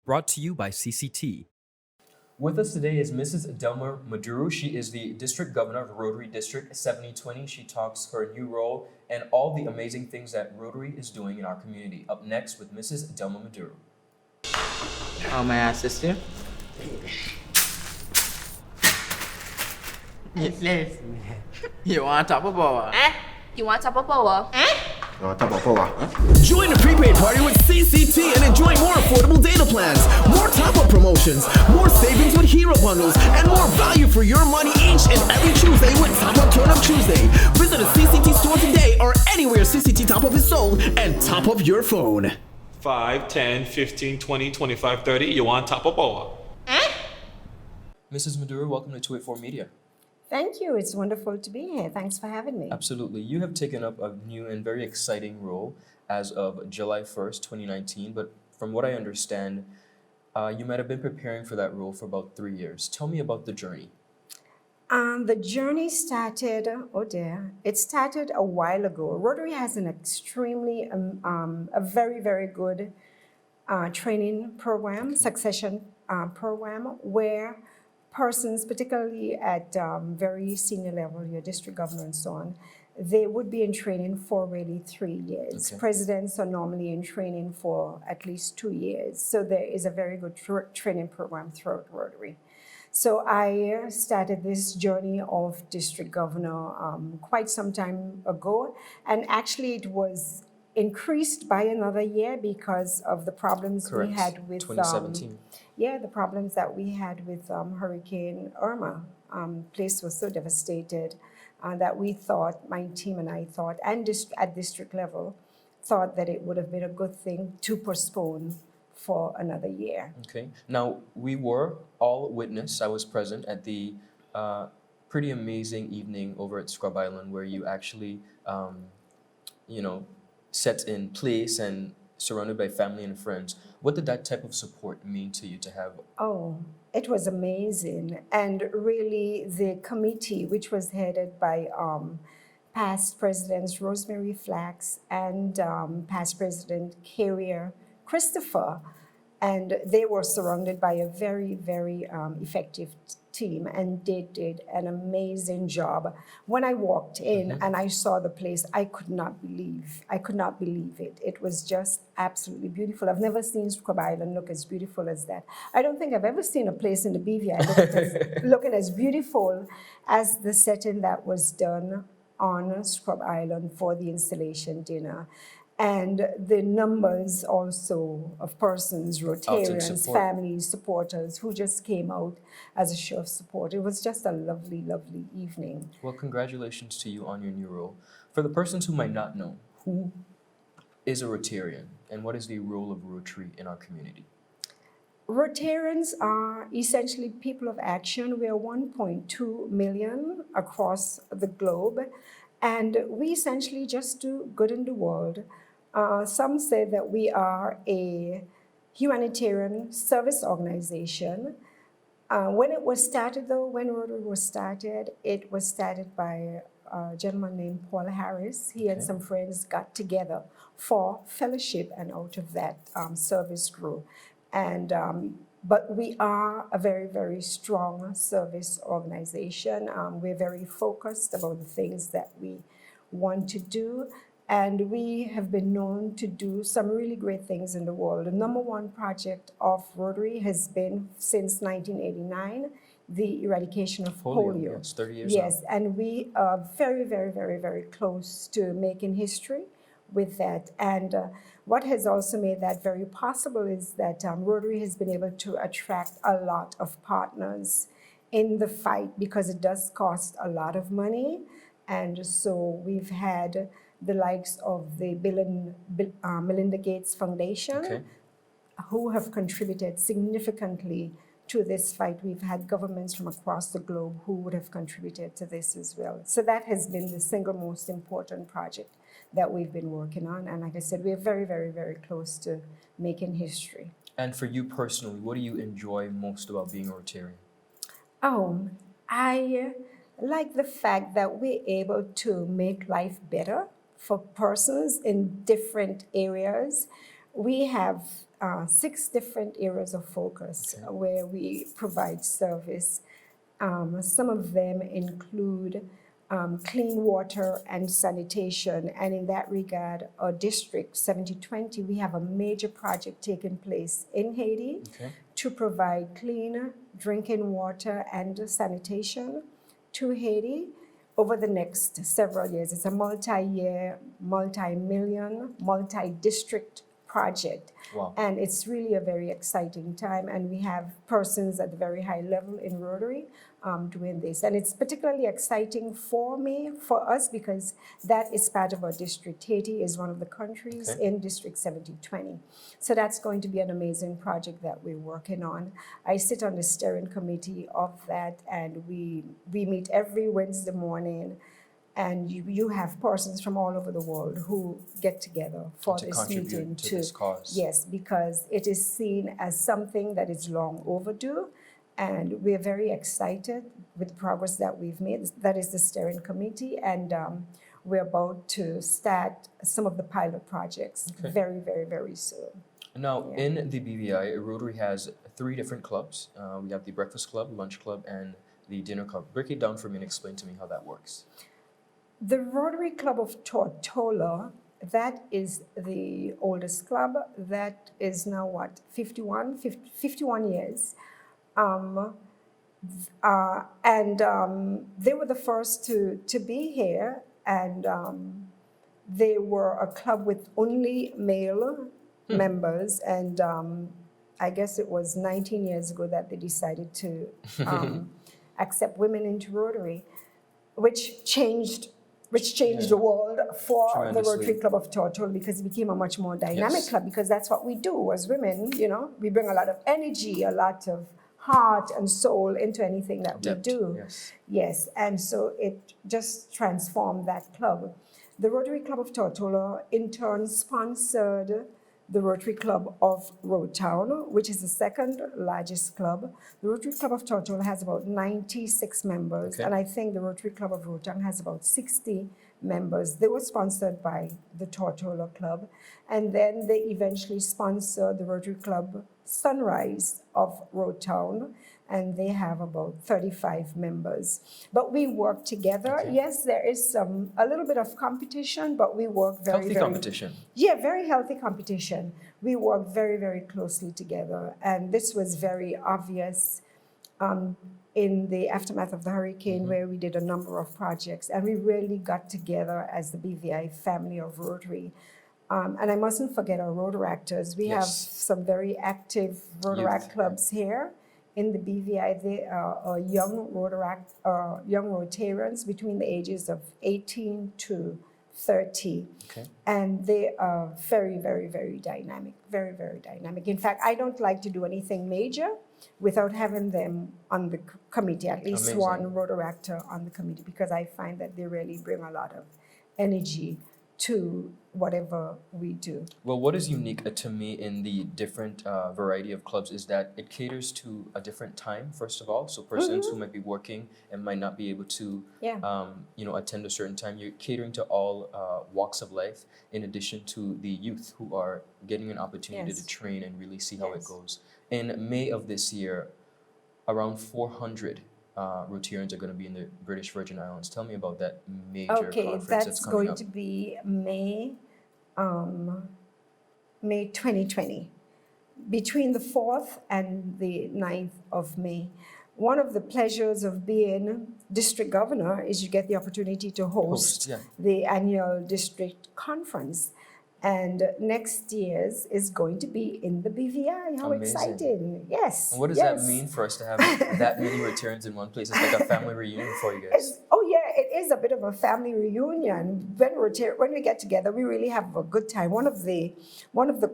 Brought to you by CCT. With us today is Mrs. Delma Maduro. She is the District Governor of Rotary District 7020. She talks her new role and all the amazing things that Rotary is doing in our community. Up next with Mrs. Delma Maduro. How may I assist you? Yes. You want top of power? You want top of power? Join the prepaid party with CCT and enjoy more affordable data plans, more top-up promotions, more savings with hero bundles, and more value for your money each and every Tuesday with Top Up Turn Up Tuesday. Visit a CCT store today or anywhere CCT Top Up is sold and top up your phone. 5, 10, 15, 20, 25, 30. You want top of power? Mrs. Maduro, welcome to 284 Media. Thank you. It's wonderful to be here. Thanks for having me. Absolutely. You have taken up a new and very exciting role as of July 1st, 2019. But from what I understand, you might have been preparing for that role for about 3 years. Tell me about the journey. The journey started, it started a while ago. Rotary has an extremely, a very, very good training program, succession program, where persons, particularly at very senior level, your district governor and so on, they would be in training for really 3 years. Okay. Presidents are normally in training for at least 2 years. So there is a very good training program throughout Rotary. So I started this journey of district governor quite some time ago. And actually it was increased by another year because of the problems Correct. we had with 2017. the problems that we had with Hurricane Irma. Place was so devastated that we thought, my team and I thought, and at district level, thought that it would have been a good thing to postpone for another year. Okay. Now, we were all witness. I was present at the pretty amazing evening over at Scrub Island where you actually, set in place and surrounded by family and friends. What did that type of support mean to you to have? Oh, it was amazing. And really the committee, which was headed by past presidents Rosemary Flax and past President Carrier Christopher, and they were surrounded by a very, very effective team, and they did an amazing job. When I walked in and I saw the place, I could not believe it. It was just absolutely beautiful. I've never seen Scrub Island look as beautiful as that. I don't think I've ever seen a place in the BVI looking as beautiful as the setting that was done on Scrub Island for the installation dinner. And the numbers also of persons, Rotarians, families, supporters who just came out as a show of support. It was just a lovely, lovely evening. Well, congratulations to you on your new role. For the persons who might not know, who is a Rotarian and what is the role of Rotary in our community? Rotarians are essentially people of action. We are 1.2 million across the globe, and we essentially just do good in the world. Some say that we are a humanitarian service organization. When it was started, though, when Rotary was started, it was started by a gentleman named Paul Harris. He and some friends got together for fellowship, and out of that, service grew. And but we are a very, very strong service organization. We're very focused about the things that we want to do. And we have been known to do some really great things in the world. The number one project of Rotary has been, since 1989, the eradication of polio. Yes, 30 years Yes, now. and we are very, very, very, very close to making history with that. And what has also made that very possible is that Rotary has been able to attract a lot of partners in the fight, because it does cost a lot of money. And so we've had the likes of the Melinda Gates Foundation, who have contributed significantly to this fight. We've had governments from across the globe who would have contributed to this as well. So that has been the single most important project that we've been working on. And like I said, we're very, very, very close to making history. And for you personally, what do you enjoy most about being a Rotarian? Oh, I like the fact that we're able to make life better for persons in different areas. We have 6 different areas of focus where we provide service. Some of them include clean water and sanitation. And in that regard, our District 7020, we have a major project taking place in Haiti to provide clean drinking water and sanitation to Haiti over the next several years. It's a multi-year, multi-million, multi-district project. Wow. And it's really a very exciting time. And we have persons at the very high level in Rotary doing this. And it's particularly exciting for us, because that is part of our district. Haiti is one of the countries in District 7020. So that's going to be an amazing project that we're working on. I sit on the steering committee of that, and we meet every Wednesday morning. And you have persons from all over the world who get together for this meeting to this cause. Yes, because it is seen as something that is long overdue, and we're very excited with the progress that we've made. That is the steering committee, and we're about to start some of the pilot projects very, very, very soon. Now, in the BVI, Rotary has 3 different clubs. We have the breakfast club, lunch club, and the dinner club. Break it down for me and explain to me how that works. The Rotary Club of Tortola, that is the oldest club. That is now 51 years. They were the first to be here, and they were a club with only male members, and I guess it was 19 years ago that they decided to accept women into Rotary, which changed the world for the Rotary Club of Tortola, because it became a much more dynamic club, because that's what we do as women, we bring a lot of energy, a lot of heart and soul into anything that we do. Yes, and so it just transformed that club. The Rotary Club of Tortola in turn sponsored the Rotary Club of Rotown, which is the second largest club. The Rotary Club of Tortola has about 96 members, and I think the Rotary Club of Rotown has about 60 members. They were sponsored by the Tortola Club, and then they eventually sponsored the Rotary Club Sunrise of Rotown, and they have about 35 members. But we work together. Yes, there is a little bit of competition, but we work very competition. Yeah, very healthy competition. We work very, very closely together, and this was very obvious in the aftermath of the hurricane, where we did a number of projects, and we really got together as the BVI family of Rotary. And I mustn't forget our Rotaractors. We have some very active Rotaract clubs here in the BVI. They are young Rotarians between the ages of 18 to 30. And they are very, very, very dynamic, very, very dynamic. In fact, I don't like to do anything major without having them on the committee, at least one Rotaractor on the committee, because I find that they really bring a lot of energy to whatever we do. Well, what is unique to me in the different variety of clubs is that it caters to a different time, first of all. So persons who might be working and might not be able to, attend a certain time, you're catering to all walks of life, in addition to the youth who are getting an opportunity to train and really see how it goes. In May of this year, around 400 Rotarians are going to be in the British Virgin Islands. Tell me about that major conference that's coming up. That's going to be May 2020, between the 4th and the 9th of May. One of the pleasures of being district governor is you get the opportunity to host the annual district conference. And next year's is going to be in the BVI. How exciting. Yes. And what does that mean for us to have that many Rotarians in one place? It's like a family reunion for you guys. It is a bit of a family reunion. When we get together, we really have a good time. One of the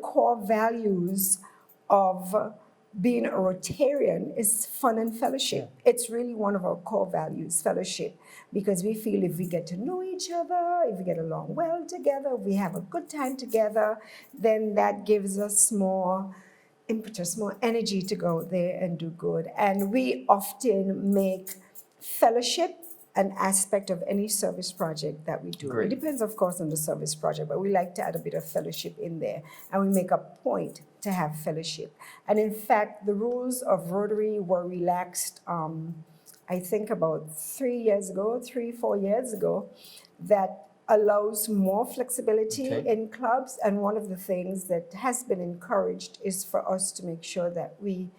core values of being a Rotarian is fun and fellowship. It's really one of our core values, fellowship, because we feel if we get to know each other, if we get along well together, if we have a good time together, then that gives us more impetus, more energy to go there and do good. And we often make fellowship an aspect of any service project that we do. Great. It depends, of course, on the service project, but we like to add a bit of fellowship in there, and we make a point to have fellowship. And in fact, the rules of Rotary were relaxed, I think about 4 years ago, that allows more flexibility Okay. in clubs. And one of the things that has been encouraged is for us to make sure that we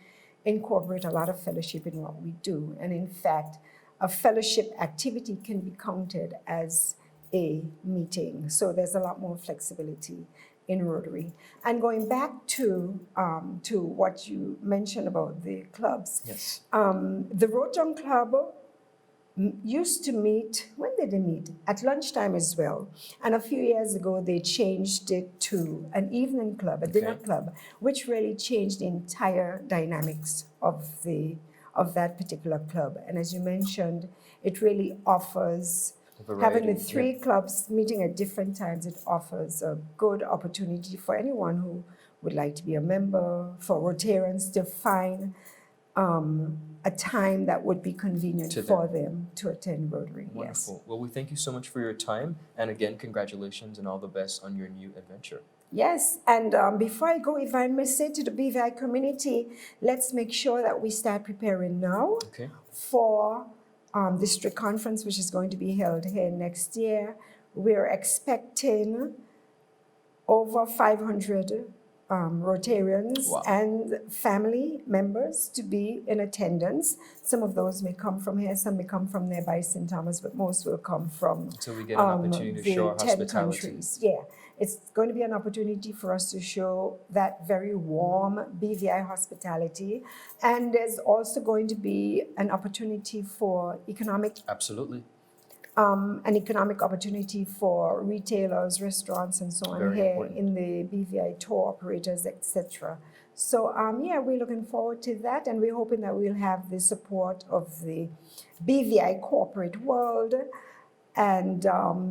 incorporate a lot of fellowship in what we do. And in fact, a fellowship activity can be counted as a meeting. So there's a lot more flexibility in Rotary. And going back to what you mentioned about the clubs, Yes. the Rotary Club used to meet, when did they meet? At lunchtime as well. And a few years ago, they changed it to an evening club, a dinner Okay. club, which really changed the entire dynamics of that particular club. And as you mentioned, it really offers, having the variety, three clubs meeting at different times, it offers a good opportunity for anyone who would like to be a member, for Rotarians to find a time that would be convenient To for them to attend Rotary. Wonderful. Well, we thank you so much for your time. And again, congratulations and all the best on your new adventure. Yes, and before I go, if I may say to the BVI community, let's make sure that we start preparing now Okay. for district conference, which is going to be held here next year. We're expecting over 500 Rotarians Wow. and family members to be in attendance. Some of those may come from here, some may come from nearby St. Thomas, but most will come from So we get an opportunity to show our 10 hospitality. countries. Yeah, it's going to be an opportunity for us to show that very warm BVI hospitality. And there's also going to be an opportunity for Absolutely. an economic opportunity for retailers, restaurants, and so on Very here important. in the BVI tour operators, etc. So yeah, we're looking forward to that, and we're hoping that we'll have the support of the BVI corporate world and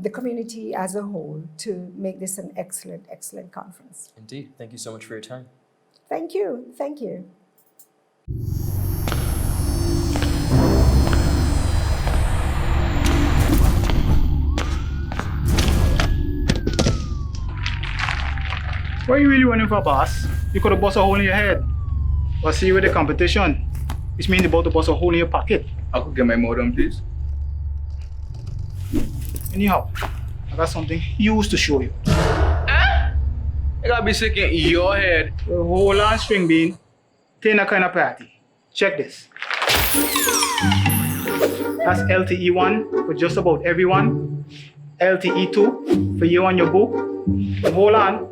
the community as a whole to make this an excellent, excellent conference. Indeed. Thank you so much for your time. Thank you. Thank you. What are you really running for, boss? You could have bust a hole in your head. But see with the competition, which means about to bust a hole in your pocket. I could get my modem, please. Anyhow, I got something huge to show you. I gotta be sick in your head. Well, hold on, string bean. Ain't a kind of party. Check this. That's LTE1 for just about everyone. LTE2 for you and your boo. And hold on.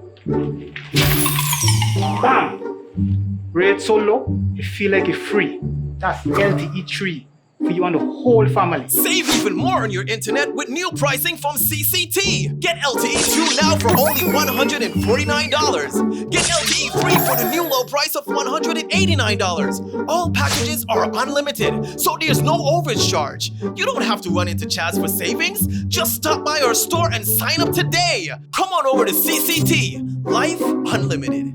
Bam! Rate so low, you feel like you're free. That's LTE3 for you and the whole family. Save even more on your internet with new pricing from CCT. Get LTE 2 now for only $149. Get LTE 3 for the new low price of $189. All packages are unlimited, so there's no overage charge. You don't have to run into chats for savings. Just stop by our store and sign up today. Come on over to CCT. Life Unlimited.